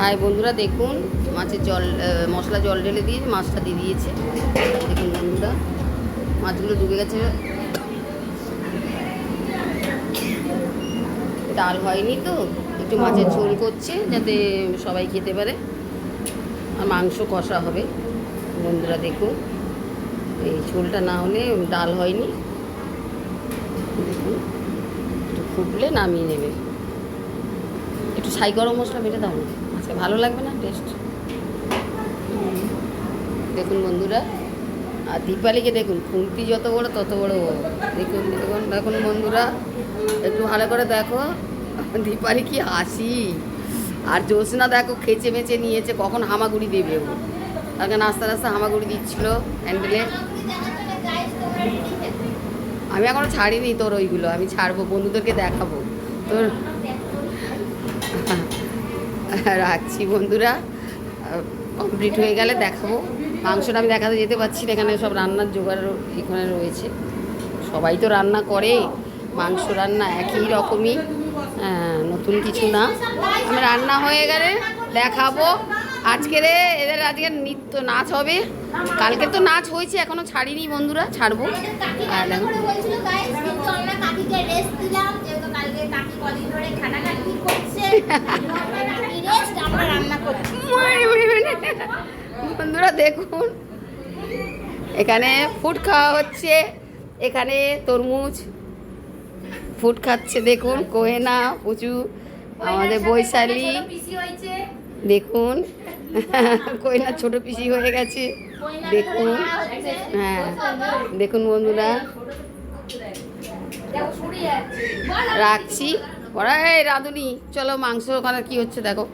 High বন্ধুরা, দেখুন মাছের জল মশলা জল ঢেলে দিয়ে মাছটা দিয়ে দিয়েছে। দেখুন বন্ধুরা, মাছগুলো ডুবে গেছে। ডাল হয়নি তো, একটু মাছের ঝোল করছে যাতে সবাই খেতে পারে, আর মাংস কষা হবে। বন্ধুরা দেখুন, এই ঝোলটা না হলে ডাল হয়নি। দেখুন, একটু ফুটলে নামিয়ে নেবে। একটু ছাই গরম মশলা বেটে দাও না, আজকে ভালো লাগবে না টেস্ট। দেখুন বন্ধুরা, আর দীপালিকে দেখুন, খুন্তি যত বড় তত বড়। দেখুন দেখুন দেখুন বন্ধুরা, একটু ভালো করে দেখো দীপালি কি হাসি। আর জ্যোৎস্না দেখো খেচে মেচে নিয়েছে, কখন হামাগুড়ি দেবে ও। তাকে নাস্তা নাস্তা হামাগুড়ি দিচ্ছিল হ্যান্ডেলে। আমি এখনও ছাড়িনি তোর ওইগুলো, আমি ছাড়বো, বন্ধুদেরকে দেখাবো তোর। রাখছি বন্ধুরা, কমপ্লিট হয়ে গেলে দেখাবো। মাংসটা আমি দেখাতে যেতে পারছি না, এখানে সব রান্নার জোগাড় এখানে রয়েছে। সবাই তো রান্না করে, মাংস রান্না একই রকমই, নতুন কিছু না। আমি রান্না হয়ে গেলে দেখাবো। আজকের এদের আজকে নৃত্য নাচ হবে, কালকে তো নাচ হয়েছে, এখনো ছাড়িনি বন্ধুরা, ছাড়বো। আর দেখো বন্ধুরা দেখুন, এখানে ফুড খাওয়া হচ্ছে, এখানে তরমুজ ফুড খাচ্ছে। দেখুন কোহেনা, পুচু, আমাদের বৈশালী দেখুন, কোয়েনা ছোট পিসি হয়ে গেছে দেখুন। হ্যাঁ দেখুন বন্ধুরা, রাখছি। ওরা এই রাঁধুনি, চলো মাংস ওখানে কি হচ্ছে দেখো।